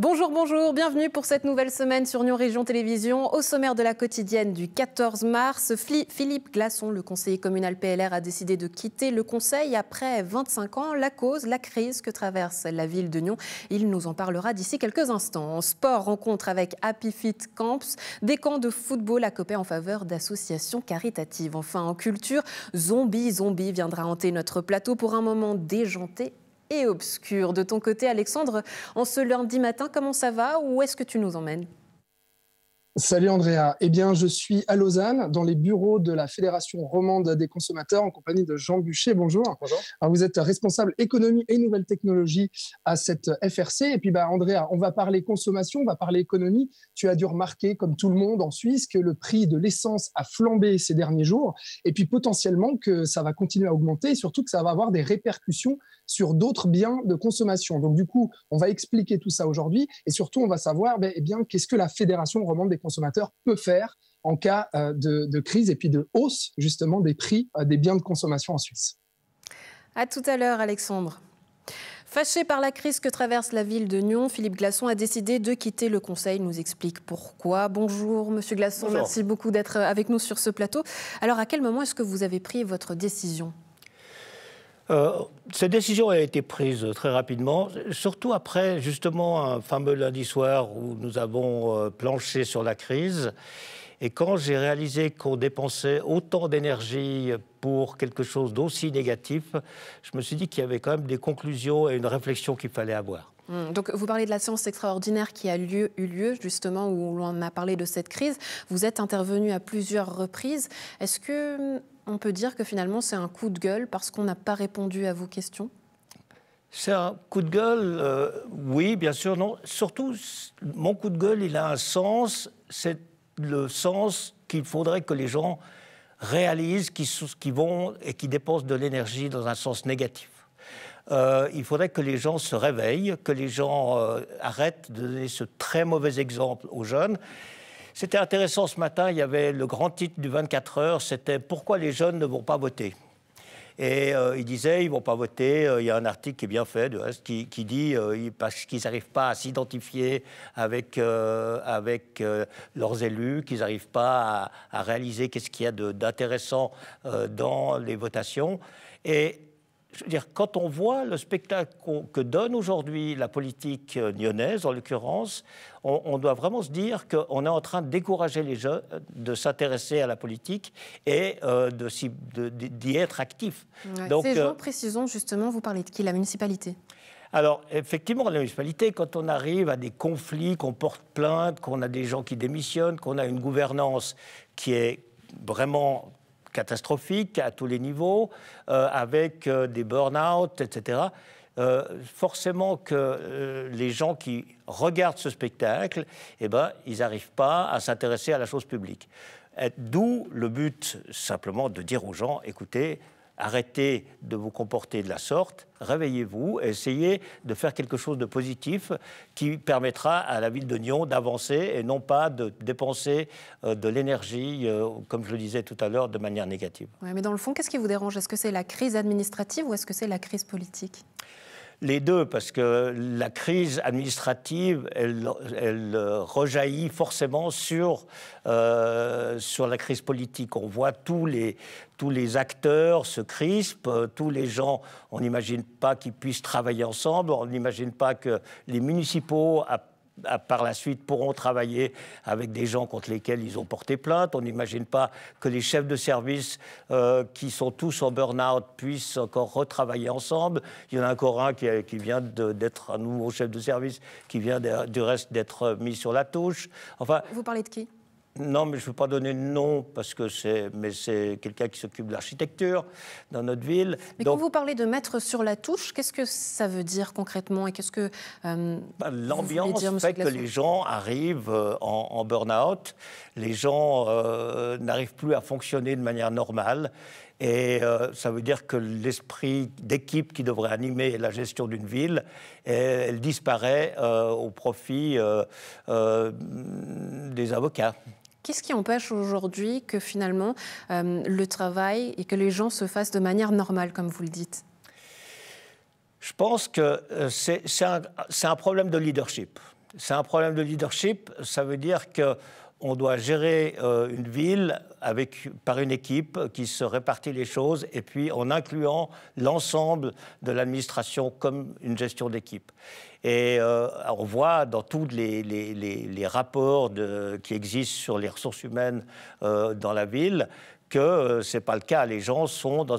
Bonjour, bonjour, bienvenue pour cette nouvelle semaine sur Nyon Région Télévision. Au sommaire de la quotidienne du 14 mars, Philippe Glasson, le conseiller communal PLR, a décidé de quitter le conseil après 25 ans. La cause, la crise que traverse la ville de Nyon. Il nous en parlera d'ici quelques instants. En sport, rencontre avec Happy Fit Camps, des camps de football à Coppet en faveur d'associations caritatives. Enfin, en culture, Zombie viendra hanter notre plateau pour un moment déjanté et obscur. De ton côté, Alexandre, en ce lundi matin, comment ça va? Où est-ce que tu nous emmènes? Salut Andrea. Eh bien, je suis à Lausanne, dans les bureaux de la Fédération romande des consommateurs, en compagnie de Jean Buchet. Bonjour. Bonjour. Alors, vous êtes responsable économie et nouvelles technologies à cette FRC. Et puis, Andrea, on va parler consommation, on va parler économie. Tu as dû remarquer, comme tout le monde en Suisse, que le prix de l'essence a flambé ces derniers jours. Et puis, potentiellement, que ça va continuer à augmenter et surtout que ça va avoir des répercussions sur d'autres biens de consommation. Donc, du coup, on va expliquer tout ça aujourd'hui. Et surtout, on va savoir, qu'est-ce que la Fédération romande des consommateurs peut faire en cas de crise et puis de hausse justement des prix des biens de consommation en Suisse. À tout à l'heure, Alexandre. Fâché par la crise que traverse la ville de Nyon, Philippe Glasson a décidé de quitter le conseil. Il nous explique pourquoi. Bonjour, monsieur Glasson. Bonjour. Merci beaucoup d'être avec nous sur ce plateau. Alors, à quel moment est-ce que vous avez pris votre décision ? Cette décision a été prise très rapidement, surtout après justement un fameux lundi soir où nous avons planché sur la crise. Et quand j'ai réalisé qu'on dépensait autant d'énergie pour quelque chose d'aussi négatif, je me suis dit qu'il y avait quand même des conclusions et une réflexion qu'il fallait avoir. Donc vous parlez de la séance extraordinaire qui a eu lieu justement où l'on a parlé de cette crise. Vous êtes intervenu à plusieurs reprises. Est-ce qu'on peut dire que finalement c'est un coup de gueule parce qu'on n'a pas répondu à vos questions ? C'est un coup de gueule, oui, bien sûr, non. Surtout, mon coup de gueule, il a un sens, c'est le sens qu'il faudrait que les gens réalisent qu'ils vont et qui dépensent de l'énergie dans un sens négatif. Il faudrait que les gens se réveillent, que les gens arrêtent de donner ce très mauvais exemple aux jeunes. C'était intéressant ce matin, il y avait le grand titre du 24 heures, c'était « Pourquoi les jeunes ne vont pas voter ?» Et il disait, ils ne vont pas voter. Il y a un article qui est bien fait, de reste, qui dit parce qu'ils n'arrivent pas à s'identifier avec leurs élus, qu'ils n'arrivent pas à réaliser qu'est-ce qu'il y a d'intéressant dans les votations. Et je veux dire, quand on voit le spectacle que donne aujourd'hui la politique nyonnaise, en l'occurrence, on doit vraiment se dire qu'on est en train de décourager les jeunes de s'intéresser à la politique et d'y être actifs. Ouais. Donc, ces gens, précisons justement, vous parlez de qui? La municipalité? Alors, effectivement, la municipalité, quand on arrive à des conflits, qu'on porte plainte, qu'on a des gens qui démissionnent, qu'on a une gouvernance qui est vraiment catastrophique à tous les niveaux, avec des burn-out, etc. Forcément que les gens qui regardent ce spectacle, ils n'arrivent pas à s'intéresser à la chose publique. D'où le but simplement de dire aux gens, écoutez, arrêtez de vous comporter de la sorte, réveillez-vous, essayez de faire quelque chose de positif qui permettra à la ville de Nyon d'avancer et non pas de dépenser de l'énergie, comme je le disais tout à l'heure, de manière négative. Ouais, mais dans le fond, qu'est-ce qui vous dérange? Est-ce que c'est la crise administrative ou est-ce que c'est la crise politique? Les deux, parce que la crise administrative, elle rejaillit forcément sur la crise politique. On voit tous les acteurs se crispent, tous les gens, on n'imagine pas qu'ils puissent travailler ensemble, on n'imagine pas que les municipaux par la suite pourront travailler avec des gens contre lesquels ils ont porté plainte. On n'imagine pas que les chefs de service qui sont tous en burn-out puissent encore retravailler ensemble. Il y en a encore un qui vient d'être un nouveau chef de service, qui vient du reste d'être mis sur la touche. Enfin, vous parlez de qui ? Non, mais je ne veux pas donner de nom parce que c'est quelqu'un qui s'occupe de l'architecture dans notre ville. Mais donc, quand vous parlez de mettre sur la touche, qu'est-ce que ça veut dire concrètement et qu'est-ce que l'ambiance fait que les gens arrivent en burn-out, les gens n'arrivent plus à fonctionner de manière normale. Et ça veut dire que l'esprit d'équipe qui devrait animer la gestion d'une ville, elle disparaît au profit des avocats. Qu'est-ce qui empêche aujourd'hui que finalement le travail et que les gens se fassent de manière normale, comme vous le dites? Je pense que c'est un problème de leadership. C'est un problème de leadership. Ça veut dire qu'on doit gérer une ville par une équipe qui se répartit les choses et puis en incluant l'ensemble de l'administration comme une gestion d'équipe. Et on voit dans tous les rapports qui existent sur les ressources humaines dans la ville que ce n'est pas le cas. Les gens sont dans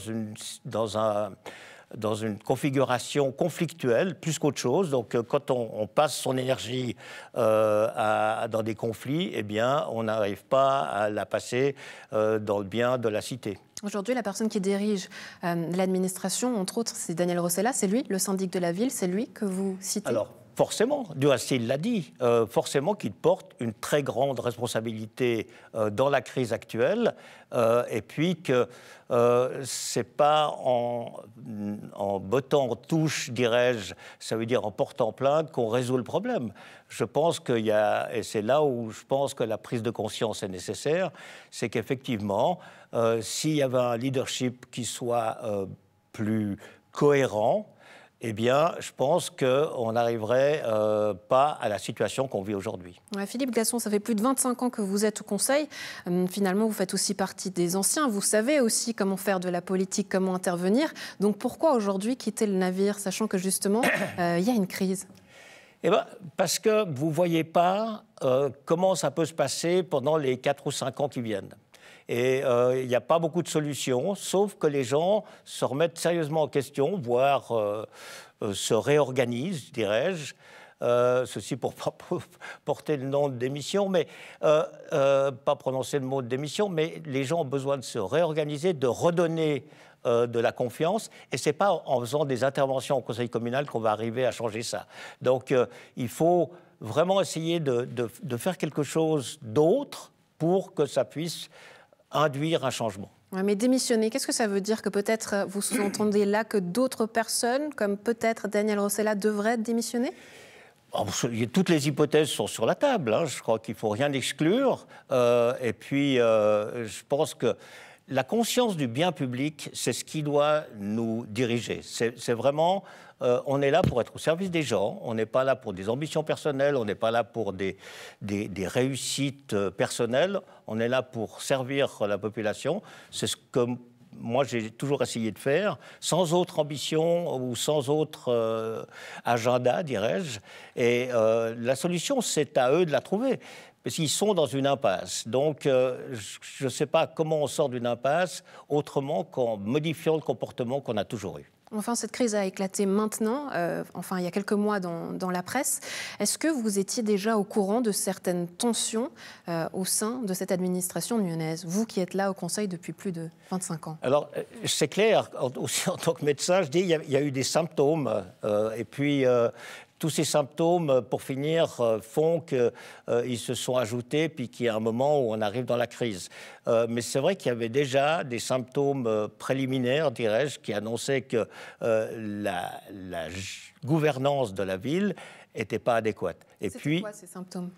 une configuration conflictuelle plus qu'autre chose. Donc, quand on passe son énergie dans des conflits, eh bien, on n'arrive pas à la passer dans le bien de la cité. Aujourd'hui, la personne qui dirige l'administration, entre autres, c'est Daniel Rossella. C'est lui, le syndic de la ville, c'est lui que vous citez? Alors, forcément, il l'a dit, forcément qu'il porte une très grande responsabilité dans la crise actuelle, et puis que c'est pas en bottant en touche, dirais-je, ça veut dire en portant plainte, qu'on résout le problème. Je pense qu'il y a, et c'est là où je pense que la prise de conscience est nécessaire, c'est qu'effectivement, s'il y avait un leadership qui soit plus cohérent, eh bien, je pense qu'on n'arriverait pas à la situation qu'on vit aujourd'hui. Ouais, Philippe Glasson, ça fait plus de 25 ans que vous êtes au Conseil. Finalement, vous faites aussi partie des anciens. Vous savez aussi comment faire de la politique, comment intervenir. Donc pourquoi aujourd'hui quitter le navire, sachant que justement, il y a une crise? Eh bien, parce que vous ne voyez pas comment ça peut se passer pendant les 4 ou 5 ans qui viennent. Et il n'y a pas beaucoup de solutions, sauf que les gens se remettent sérieusement en question, voire se réorganisent, dirais-je. Ceci pour ne pas porter le nom de démission, mais pas prononcer le mot de démission, mais les gens ont besoin de se réorganiser, de redonner de la confiance, et ce n'est pas en faisant des interventions au conseil communal qu'on va arriver à changer ça. Donc il faut vraiment essayer de faire quelque chose d'autre pour que ça puisse induire un changement. Ouais, mais démissionner, qu'est-ce que ça veut dire? Que peut-être vous sous-entendez là que d'autres personnes, comme peut-être Daniel Rossella, devraient démissionner? Toutes les hypothèses sont sur la table. Hein. Je crois qu'il ne faut rien exclure. Et puis, je pense que la conscience du bien public, c'est ce qui doit nous diriger. C'est vraiment... on est là pour être au service des gens, on n'est pas là pour des ambitions personnelles, on n'est pas là pour des réussites personnelles, on est là pour servir la population. C'est ce que moi j'ai toujours essayé de faire, sans autre ambition ou sans autre agenda, dirais-je. Et la solution, c'est à eux de la trouver. Parce qu'ils sont dans une impasse. Donc, je ne sais pas comment on sort d'une impasse autrement qu'en modifiant le comportement qu'on a toujours eu. Enfin, cette crise a éclaté maintenant, il y a quelques mois dans la presse. Est-ce que vous étiez déjà au courant de certaines tensions au sein de cette administration nyonnaise, vous qui êtes là au Conseil depuis plus de 25 ans? Alors, c'est clair, aussi en tant que médecin, je dis qu'il y a eu des symptômes, et puis... tous ces symptômes, pour finir, font qu'ils se sont ajoutés, puis qu'il y a un moment où on arrive dans la crise. Mais c'est vrai qu'il y avait déjà des symptômes préliminaires, dirais-je, qui annonçaient que la gouvernance de la ville n'était pas adéquate. Et puis, quoi ces symptômes ?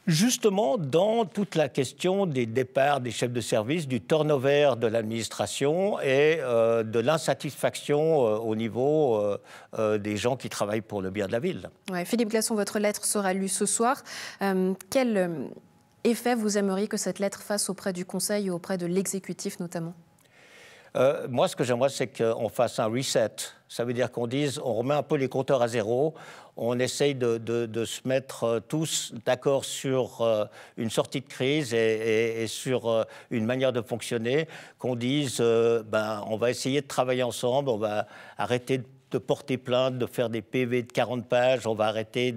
Justement, dans toute la question des départs des chefs de service, du turnover de l'administration et de l'insatisfaction au niveau des gens qui travaillent pour le bien de la ville. Ouais, Philippe Glasson, votre lettre sera lue ce soir. Quel effet vous aimeriez que cette lettre fasse auprès du Conseil et auprès de l'exécutif notamment ? Moi, ce que j'aimerais, c'est qu'on fasse un reset. Ça veut dire qu'on dise, on remet un peu les compteurs à zéro, on essaye de se mettre tous d'accord sur une sortie de crise et sur une manière de fonctionner, qu'on dise, on va essayer de travailler ensemble, on va arrêter de porter plainte, de faire des PV de 40 pages, on va arrêter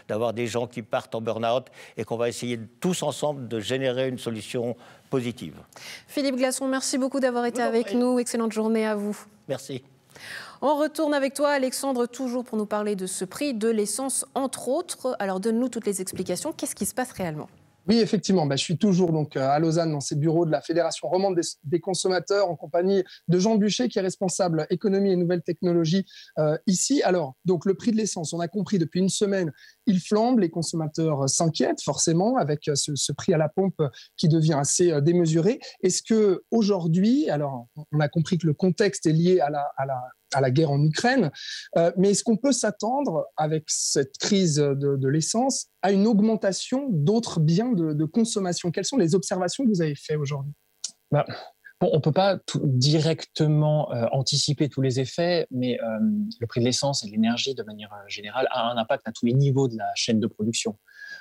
d'avoir des gens qui partent en burn-out et qu'on va essayer tous ensemble de générer une solution positive. Philippe Glasson, merci beaucoup d'avoir été avec nous. Excellente journée à vous. Merci. On retourne avec toi, Alexandre, toujours pour nous parler de ce prix de l'essence, entre autres. Alors, donne-nous toutes les explications. Qu'est-ce qui se passe réellement ? Oui, effectivement, je suis toujours donc à Lausanne dans ces bureaux de la Fédération romande des consommateurs en compagnie de Jean Buchet qui est responsable économie et nouvelles technologies ici. Alors, donc le prix de l'essence, on a compris depuis une semaine il flambe, les consommateurs s'inquiètent forcément avec ce prix à la pompe qui devient assez démesuré. Est-ce qu'aujourd'hui, alors on a compris que le contexte est lié à la guerre en Ukraine, mais est-ce qu'on peut s'attendre, avec cette crise de l'essence, à une augmentation d'autres biens de consommation? Quelles sont les observations que vous avez faites aujourd'hui? Bon, on ne peut pas directement anticiper tous les effets, mais le prix de l'essence et de l'énergie, de manière générale, a un impact à tous les niveaux de la chaîne de production,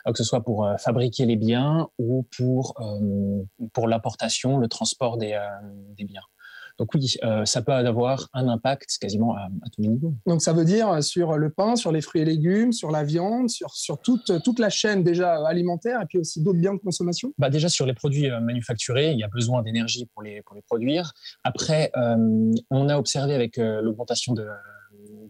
que ce soit pour fabriquer les biens ou pour l'importation, le transport des biens. Donc oui, ça peut avoir un impact quasiment à tous les niveaux. Donc ça veut dire sur le pain, sur les fruits et légumes, sur la viande, sur toute la chaîne déjà alimentaire et puis aussi d'autres biens de consommation? Déjà sur les produits manufacturés, il y a besoin d'énergie pour les produire. Après, on a observé avec l'augmentation de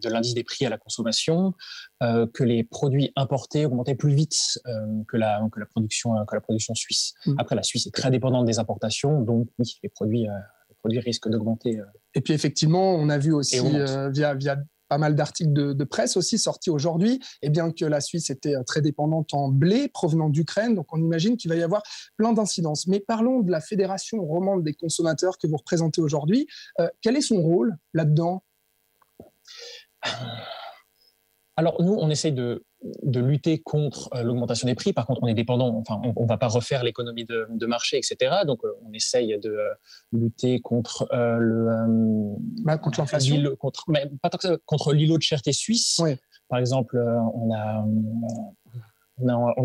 l'indice des prix à la consommation que les produits importés augmentaient plus vite que la production suisse. Après, la Suisse est très dépendante des importations, donc oui, les produits risquent d'augmenter. Et puis effectivement, on a vu aussi via pas mal d'articles de presse aussi sortis aujourd'hui, et bien que la Suisse était très dépendante en blé provenant d'Ukraine, donc on imagine qu'il va y avoir plein d'incidences. Mais parlons de la Fédération romande des consommateurs que vous représentez aujourd'hui. Quel est son rôle là-dedans? Alors nous, on essaye de lutter contre l'augmentation des prix. Par contre, on est dépendant, enfin, on ne va pas refaire l'économie de marché, etc. Donc, on essaye de lutter contre contre l'inflation, contre l'îlot de cherté suisse. Oui. Par exemple, on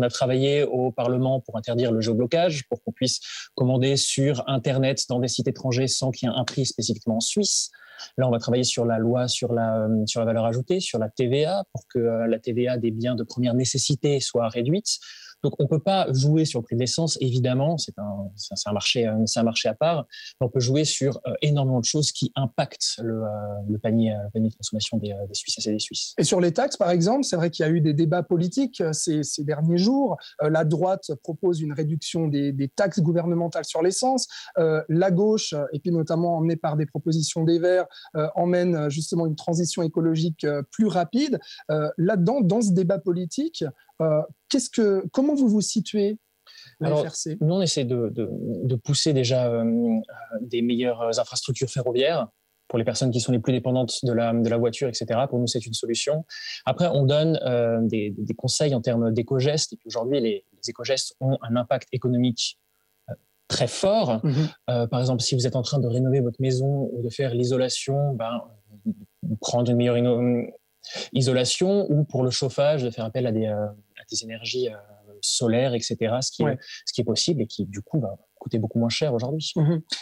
a travaillé au Parlement pour interdire le géoblocage, pour qu'on puisse commander sur Internet dans des sites étrangers sans qu'il y ait un prix spécifiquement en Suisse. Là, on va travailler sur la loi sur la valeur ajoutée, sur la TVA, pour que la TVA des biens de première nécessité soit réduite. Donc, on ne peut pas jouer sur le prix de l'essence, évidemment, c'est un marché à part, mais on peut jouer sur énormément de choses qui impactent le panier de consommation des Suisses et des Suisses. Et sur les taxes, par exemple, c'est vrai qu'il y a eu des débats politiques ces derniers jours. La droite propose une réduction des taxes gouvernementales sur l'essence. La gauche, et puis notamment emmenée par des propositions des Verts, emmène justement une transition écologique plus rapide. Là-dedans, dans ce débat politique, comment vous vous situez, la FRC? Nous, on essaie de pousser déjà des meilleures infrastructures ferroviaires pour les personnes qui sont les plus dépendantes de la voiture, etc. Pour nous, c'est une solution. Après, on donne des conseils en termes d'éco-gestes. Et puis aujourd'hui, les éco-gestes ont un impact économique très fort. Par exemple, si vous êtes en train de rénover votre maison ou de faire l'isolation, prendre une meilleure isolation, ou pour le chauffage, de faire appel à des énergies solaires, etc., ce qui est possible et qui, du coup, va coûter beaucoup moins cher aujourd'hui.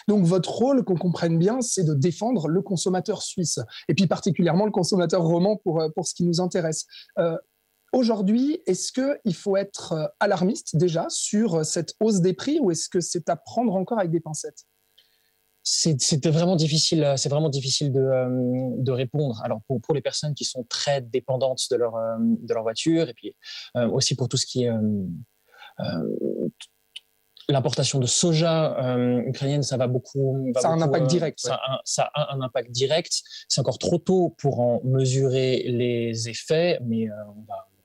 Donc, votre rôle, qu'on comprenne bien, c'est de défendre le consommateur suisse, et puis particulièrement le consommateur roman pour ce qui nous intéresse. Aujourd'hui, est-ce qu'il faut être alarmiste déjà sur cette hausse des prix, ou est-ce que c'est à prendre encore avec des pincettes? C'est vraiment difficile de répondre. Alors pour les personnes qui sont très dépendantes de leur voiture, et puis aussi pour tout ce qui est l'importation de soja ukrainienne, ça va beaucoup. Ça a un impact direct. Ça a un impact direct. C'est encore trop tôt pour en mesurer les effets, mais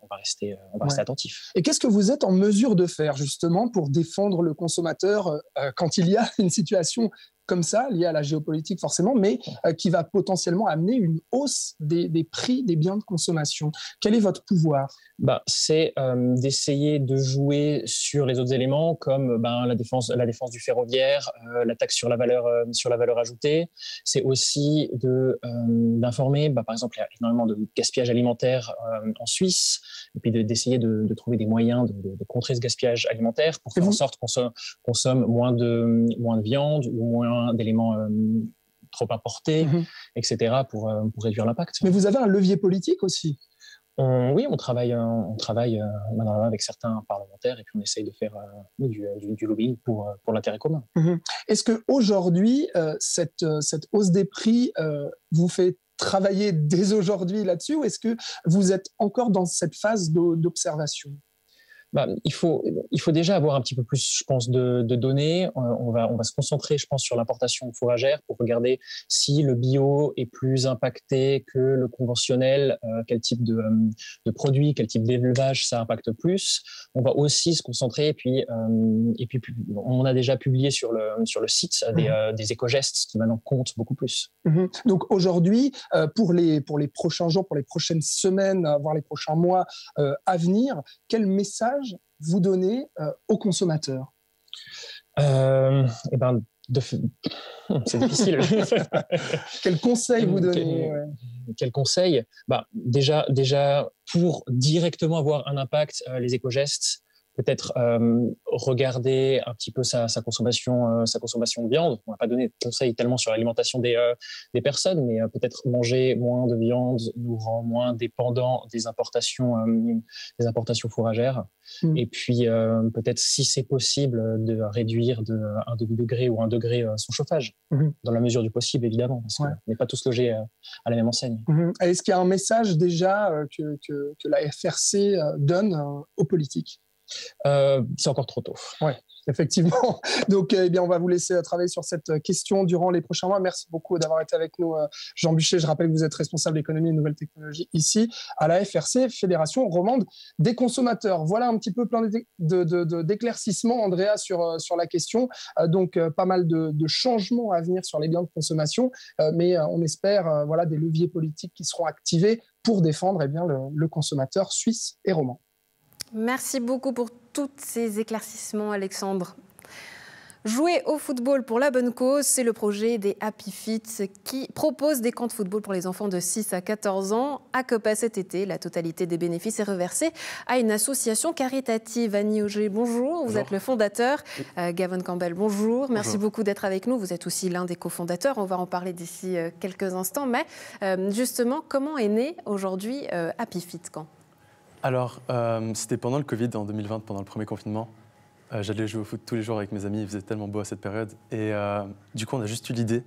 on va rester attentif. Et qu'est-ce que vous êtes en mesure de faire justement pour défendre le consommateur quand il y a une situation comme ça, liée à la géopolitique forcément, mais qui va potentiellement amener une hausse des prix des biens de consommation? Quel est votre pouvoir? C'est d'essayer de jouer sur les autres éléments comme la défense du ferroviaire, la taxe sur la valeur ajoutée. C'est aussi d'informer, par exemple, il y a énormément de gaspillage alimentaire en Suisse, et puis d'essayer de trouver des moyens de contrer ce gaspillage alimentaire pour faire en sorte qu'on consomme moins de viande ou moins d'éléments trop importés, etc., pour réduire l'impact. Mais vous avez un levier politique aussi? Oui, on travaille main dans la main avec certains parlementaires, et puis on essaye de faire du lobbying pour l'intérêt commun. Est-ce qu'aujourd'hui, cette hausse des prix vous fait travailler dès aujourd'hui là-dessus, ou est-ce que vous êtes encore dans cette phase d'observation? Il faut déjà avoir un petit peu plus, je pense, de données. On va se concentrer, je pense, sur l'importation fourragère pour regarder si le bio est plus impacté que le conventionnel, quel type de produits, quel type d'élevage ça impacte plus. On va aussi se concentrer, et puis on a déjà publié sur le site des éco-gestes qui maintenant comptent beaucoup plus. Donc aujourd'hui, pour les prochains jours, pour les prochaines semaines, voire les prochains mois à venir, quel message vous donnez aux consommateurs? C'est difficile. Quel conseil vous donnez? Quel conseil? Déjà, pour directement avoir un impact, les éco-gestes, peut-être regarder un petit peu sa consommation de viande. On va pas donner de conseils tellement sur l'alimentation des personnes, mais peut-être manger moins de viande nous rend moins dépendants des importations fourragères. Et puis peut-être, si c'est possible, de réduire de 1 degré ou 1 degré son chauffage, dans la mesure du possible, évidemment, parce qu'on n'est pas tous logés à la même enseigne. Est-ce qu'il y a un message déjà que la FRC donne aux politiques? C'est encore trop tôt. Ouais, effectivement. Donc, on va vous laisser travailler sur cette question durant les prochains mois. Merci beaucoup d'avoir été avec nous, Jean Buchet. Je rappelle que vous êtes responsable économie et nouvelles technologies ici à la FRC, Fédération romande des consommateurs. Voilà un petit peu plein d'éclaircissements, Andrea, sur la question. Donc, pas mal de changements à venir sur les biens de consommation, mais on espère des leviers politiques qui seront activés pour défendre le consommateur suisse et roman. Merci beaucoup pour tous ces éclaircissements, Alexandre. Jouer au football pour la bonne cause, c'est le projet des Happy Fit qui propose des camps de football pour les enfants de 6 à 14 ans. À Copa cet été, la totalité des bénéfices est reversée à une association caritative. Annie Auger, bonjour. Vous êtes le fondateur. Gavin Campbell, bonjour. Merci beaucoup d'être avec nous. Vous êtes aussi l'un des cofondateurs. On va en parler d'ici quelques instants. Mais justement, comment est né aujourd'hui Happy Fit Camp ? Alors, c'était pendant le Covid, en 2020, pendant le premier confinement. J'allais jouer au foot tous les jours avec mes amis, il faisait tellement beau à cette période. Et du coup, on a juste eu l'idée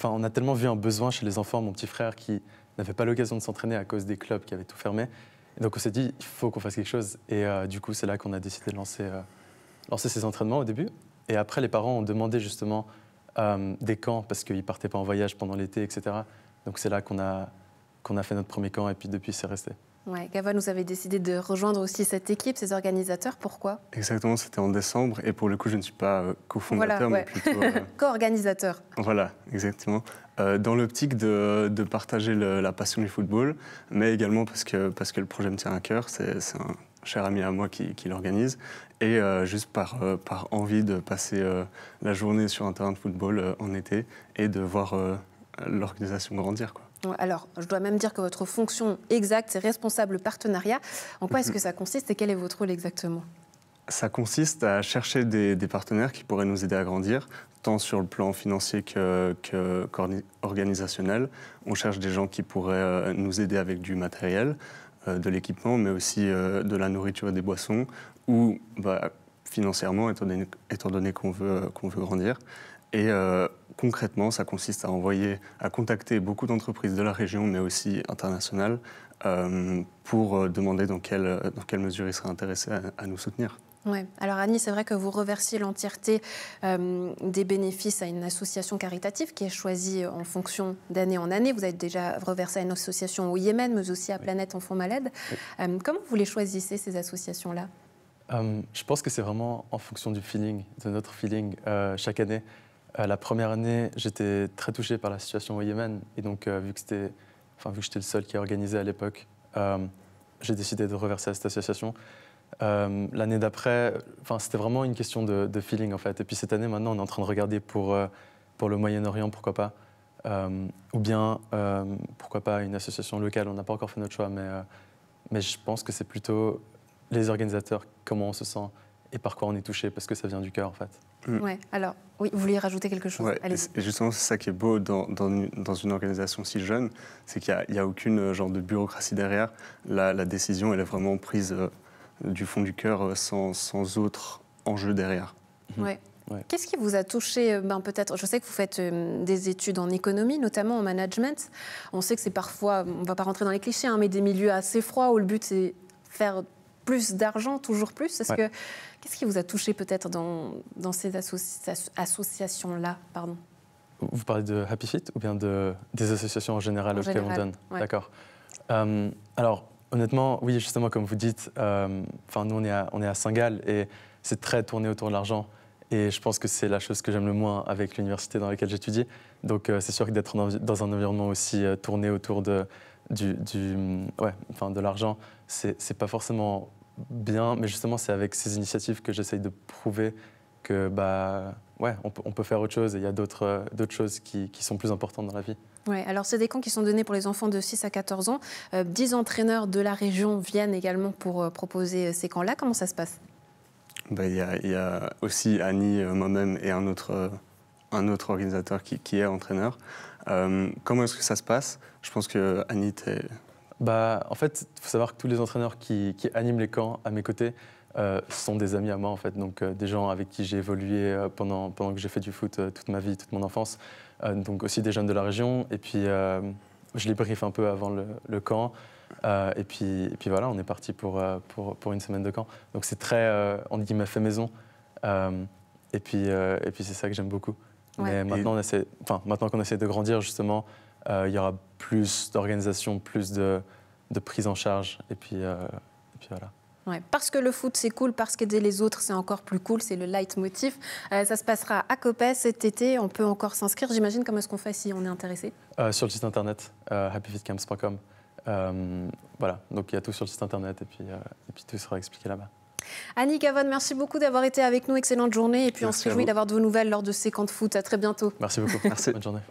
on a tellement vu un besoin chez les enfants, mon petit frère qui n'avait pas l'occasion de s'entraîner à cause des clubs qui avaient tout fermé. Et donc, on s'est dit, il faut qu'on fasse quelque chose. Et du coup, c'est là qu'on a décidé de lancer ces entraînements au début. Et après, les parents ont demandé justement des camps parce qu'ils ne partaient pas en voyage pendant l'été, etc. Donc, c'est là qu'on a fait notre premier camp et puis depuis, c'est resté. Ouais, Gavin, vous avez décidé de rejoindre aussi cette équipe, ces organisateurs. Pourquoi ? Exactement, c'était en décembre. Et pour le coup, je ne suis pas cofondateur, mais plutôt... Co-organisateur. Voilà, exactement. Dans l'optique de partager la passion du football, mais également parce que le projet me tient à cœur. C'est un cher ami à moi qui l'organise. Et juste par envie de passer la journée sur un terrain de football en été et de voir l'organisation grandir, quoi. Alors, je dois même dire que votre fonction exacte, c'est responsable partenariat. En quoi est-ce que ça consiste et quel est votre rôle exactement ? Ça consiste à chercher des partenaires qui pourraient nous aider à grandir, tant sur le plan financier qu'organisationnel. On cherche des gens qui pourraient nous aider avec du matériel, de l'équipement, mais aussi de la nourriture et des boissons, ou financièrement, étant donné qu'on veut grandir. Et concrètement, ça consiste à contacter beaucoup d'entreprises de la région, mais aussi internationales, pour demander dans quelle mesure ils seraient intéressés à nous soutenir. Ouais. Alors Annie, c'est vrai que vous reversiez l'entièreté des bénéfices à une association caritative qui est choisie en fonction d'année en année. Vous avez déjà reversé à une association au Yémen, mais aussi à Planète Enfants Malades. Comment vous les choisissez, ces associations-là ? Je pense que c'est vraiment en fonction du feeling, de notre feeling chaque année. La première année, j'étais très touché par la situation au Yémen. Et donc, vu que j'étais le seul qui organisait à l'époque, j'ai décidé de reverser à cette association. L'année d'après, c'était vraiment une question de feeling, en fait. Et puis cette année, maintenant, on est en train de regarder pour le Moyen-Orient, pourquoi pas. Ou bien, pourquoi pas une association locale. On n'a pas encore fait notre choix, mais je pense que c'est plutôt les organisateurs, comment on se sent et par quoi on est touché, parce que ça vient du cœur, en fait. Ouais. Alors, oui, vous vouliez rajouter quelque chose ? Ouais, et justement, c'est ça qui est beau dans une organisation si jeune, c'est qu'il n'y a aucune genre de bureaucratie derrière. La décision, elle est vraiment prise du fond du cœur, sans autre enjeu derrière. Ouais. Ouais. Qu'est-ce qui vous a touché peut-être, je sais que vous faites des études en économie, notamment en management. On sait que c'est parfois, on ne va pas rentrer dans les clichés, mais des milieux assez froids où le but, c'est faire plus d'argent, toujours plus. Qu'est-ce qui vous a touché peut-être dans ces associations-là, pardon? Vous parlez de Happy Feet ou bien des associations en général auxquelles on donne? Ouais. D'accord. Alors, honnêtement, oui, justement, comme vous dites, nous, on est à Saint-Gall et c'est très tourné autour de l'argent. Et je pense que c'est la chose que j'aime le moins avec l'université dans laquelle j'étudie. Donc, c'est sûr que d'être dans un environnement aussi tourné autour de l'argent, c'est pas forcément bien. Mais justement, c'est avec ces initiatives que j'essaye de prouver que, on peut faire autre chose et il y a d'autres choses qui sont plus importantes dans la vie. Ouais, alors c'est des camps qui sont donnés pour les enfants de 6 à 14 ans. 10 entraîneurs de la région viennent également pour proposer ces camps-là. Comment ça se passe? Il y a aussi Annie, moi-même et un autre organisateur qui est entraîneur. Comment est-ce que ça se passe? Je pense que Annie, En fait, il faut savoir que tous les entraîneurs qui animent les camps à mes côtés sont des amis à moi, en fait. Donc, des gens avec qui j'ai évolué pendant que j'ai fait du foot toute ma vie, toute mon enfance. Donc, aussi des jeunes de la région. Et puis, je les briefe un peu avant le camp. Et puis voilà, on est parti pour une semaine de camp. Donc, c'est très, entre guillemets, fait maison. Et puis c'est ça que j'aime beaucoup. Ouais. Mais maintenant qu'on essaie de grandir, justement, il y aura plus d'organisation, plus de prise en charge. Et puis voilà. Ouais, parce que le foot, c'est cool, parce qu'aider les autres, c'est encore plus cool, c'est le leitmotiv. Ça se passera à Coppet cet été, on peut encore s'inscrire. J'imagine, comment est-ce qu'on fait si on est intéressé? Sur le site internet, happyfitcamps.com. Voilà, donc il y a tout sur le site internet et puis tout sera expliqué là-bas. Annie Cavone, merci beaucoup d'avoir été avec nous. Excellente journée. Et puis merci, on se réjouit d'avoir de vos nouvelles lors de ces camps de foot. À très bientôt. Merci beaucoup. Merci. Bonne journée.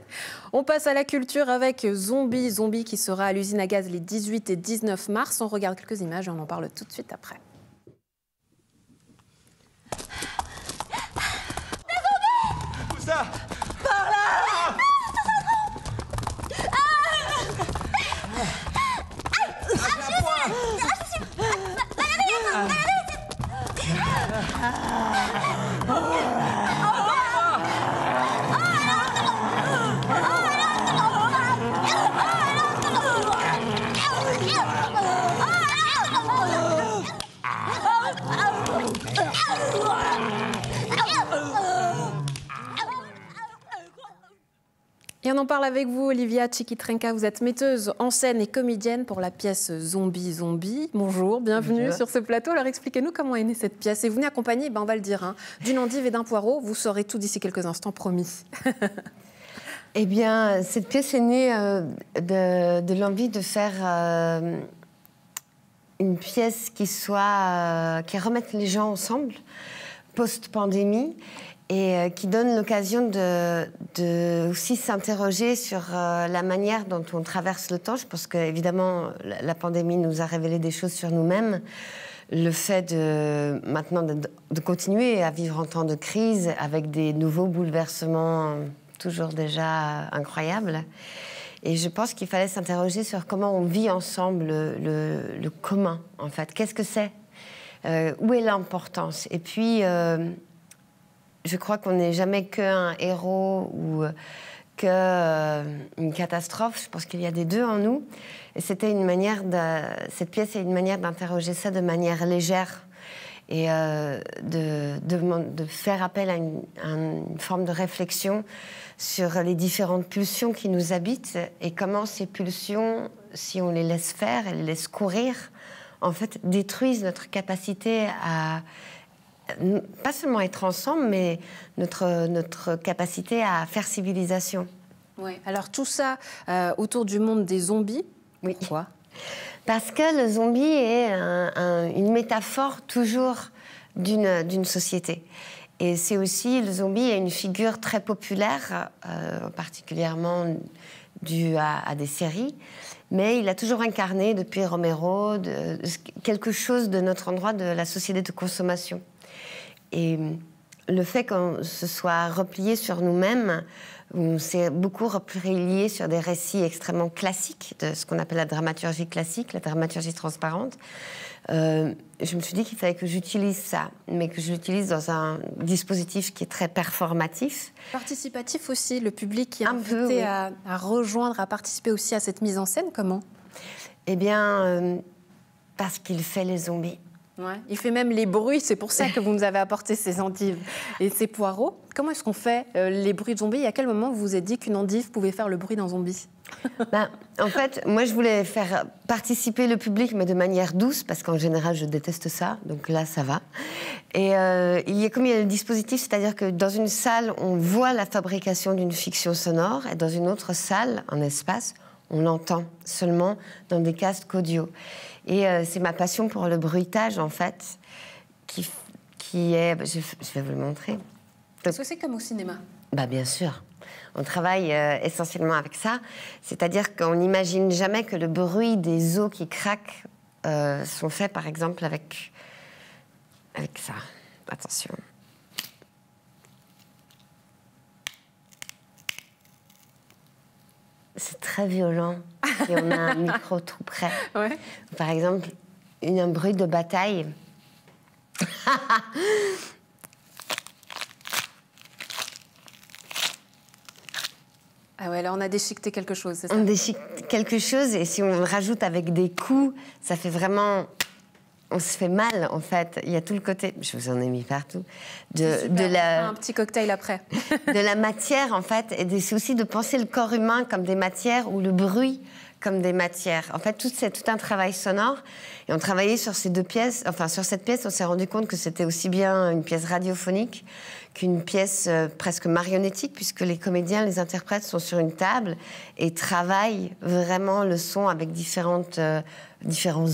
On passe à la culture avec Zombie. Zombie qui sera à l'usine à gaz les 18 et 19 mars. On regarde quelques images et on en parle tout de suite après. Des zombies! Où ça? Par là! Et on en parle avec vous, Olivia Tchikitrenka. Vous êtes metteuse en scène et comédienne pour la pièce Zombie Zombie. Bonjour, bienvenue sur ce plateau. Alors expliquez-nous comment est née cette pièce. Et vous venez accompagner, on va le dire, d'une endive et d'un poireau. Vous saurez tout d'ici quelques instants, promis. Eh bien, cette pièce est née de l'envie de faire une pièce qui remette les gens ensemble, post-pandémie, et qui donne l'occasion de aussi s'interroger sur la manière dont on traverse le temps. Je pense qu'évidemment, la pandémie nous a révélé des choses sur nous-mêmes. Le fait maintenant de continuer à vivre en temps de crise avec des nouveaux bouleversements toujours déjà incroyables. Et je pense qu'il fallait s'interroger sur comment on vit ensemble le commun, en fait. Qu'est-ce que c'est? Où est l'importance? Et puis, je crois qu'on n'est jamais qu'un héros ou qu'une catastrophe. Je pense qu'il y a des deux en nous. Et cette pièce est une manière d'interroger ça de manière légère et de faire appel à une forme de réflexion sur les différentes pulsions qui nous habitent et comment ces pulsions, si on les laisse faire et les laisse courir, en fait, détruisent notre capacité à pas seulement être ensemble, mais notre capacité à faire civilisation. Oui. Alors tout ça autour du monde des zombies. Oui. Pourquoi? Parce que le zombie est une métaphore toujours d'une société. Et c'est aussi, le zombie est une figure très populaire, particulièrement due à des séries, mais il a toujours incarné, depuis Romero, quelque chose de notre endroit de la société de consommation. Et le fait qu'on se soit replié sur nous-mêmes, on s'est beaucoup replié sur des récits extrêmement classiques, de ce qu'on appelle la dramaturgie classique, la dramaturgie transparente. Je me suis dit qu'il fallait que j'utilise ça, mais que je l'utilise dans un dispositif qui est très performatif. Participatif aussi, le public qui est invité oui. à rejoindre, à participer aussi à cette mise en scène, comment? Eh bien, parce qu'il fait les zombies. Ouais, il fait même les bruits, c'est pour ça que vous nous avez apporté ces endives et ces poireaux. Comment est-ce qu'on fait les bruits de zombies et à quel moment vous vous êtes dit qu'une endive pouvait faire le bruit d'un zombie? En fait, moi je voulais faire participer le public, mais de manière douce, parce qu'en général je déteste ça, donc là ça va. Et il y a le dispositif, c'est-à-dire que dans une salle, on voit la fabrication d'une fiction sonore, et dans une autre salle, un espace, on l'entend seulement dans des casques audio. Et c'est ma passion pour le bruitage, en fait, qui est... Je vais vous le montrer. Est-ce que c'est comme au cinéma? Bien sûr. On travaille essentiellement avec ça. C'est-à-dire qu'on n'imagine jamais que le bruit des os qui craquent sont faits, par exemple, avec ça. Attention. C'est très violent si on a un micro tout près. Ouais. Par exemple, un bruit de bataille. Ah ouais, là on a déchiqueté quelque chose, c'est ça? On déchiquette quelque chose et si on le rajoute avec des coups, ça fait vraiment... On se fait mal, en fait. Il y a tout le côté... Je vous en ai mis partout. Un petit cocktail après. De la matière, en fait. Et c'est aussi de penser le corps humain comme des matières ou le bruit comme des matières. En fait, c'est tout un travail sonore. Et on travaillait sur ces deux pièces. Enfin, sur cette pièce, on s'est rendu compte que c'était aussi bien une pièce radiophonique qu'une pièce presque marionnettique, puisque les comédiens, les interprètes sont sur une table et travaillent vraiment le son avec différents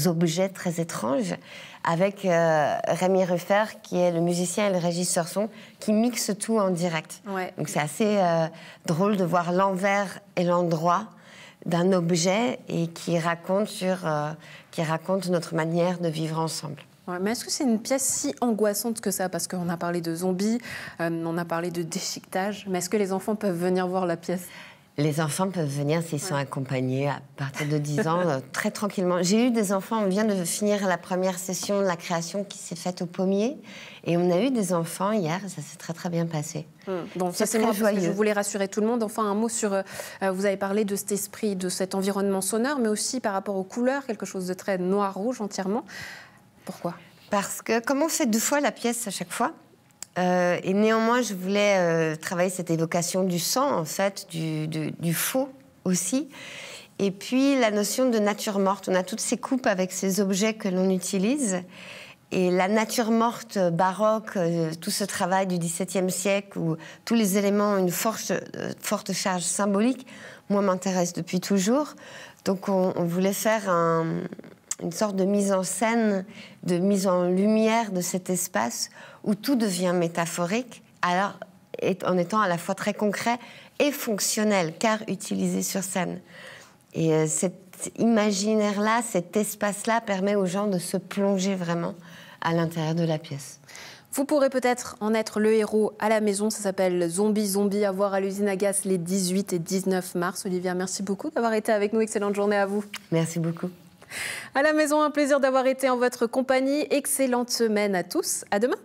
objets très étranges, avec Rémi Ruffer, qui est le musicien et le régisseur son, qui mixe tout en direct. Ouais. Donc c'est assez drôle de voir l'envers et l'endroit d'un objet et qui raconte notre manière de vivre ensemble. Ouais, mais est-ce que c'est une pièce si angoissante que ça? Parce qu'on a parlé de zombies, on a parlé de déchiquetage, mais est-ce que les enfants peuvent venir voir la pièce? Les enfants peuvent venir s'ils sont accompagnés à partir de 10 ans, très tranquillement. J'ai eu des enfants, on vient de finir la première session de la création qui s'est faite au Pommier, et on a eu des enfants hier, ça s'est très très bien passé. Bon, ça c'est moi, parce que je voulais rassurer tout le monde. Enfin, un mot sur... vous avez parlé de cet esprit, de cet environnement sonore, mais aussi par rapport aux couleurs, quelque chose de très noir-rouge entièrement. Pourquoi? Parce que, comme on fait 2 fois la pièce à chaque fois, et néanmoins, je voulais travailler cette évocation du sang, en fait, du faux aussi. Et puis, la notion de nature morte. On a toutes ces coupes avec ces objets que l'on utilise. Et la nature morte baroque, tout ce travail du XVIIe siècle, où tous les éléments ont une forte charge symbolique, moi, m'intéresse depuis toujours. Donc, on voulait faire une sorte de mise en scène, de mise en lumière de cet espace où tout devient métaphorique, alors en étant à la fois très concret et fonctionnel, car utilisé sur scène. Et cet imaginaire-là, cet espace-là permet aux gens de se plonger vraiment à l'intérieur de la pièce. Vous pourrez peut-être en être le héros à la maison. Ça s'appelle Zombie, à voir à l'usine Agace les 18 et 19 mars. Olivia, merci beaucoup d'avoir été avec nous. Excellente journée à vous. Merci beaucoup. À la maison, un plaisir d'avoir été en votre compagnie. Excellente semaine à tous. À demain.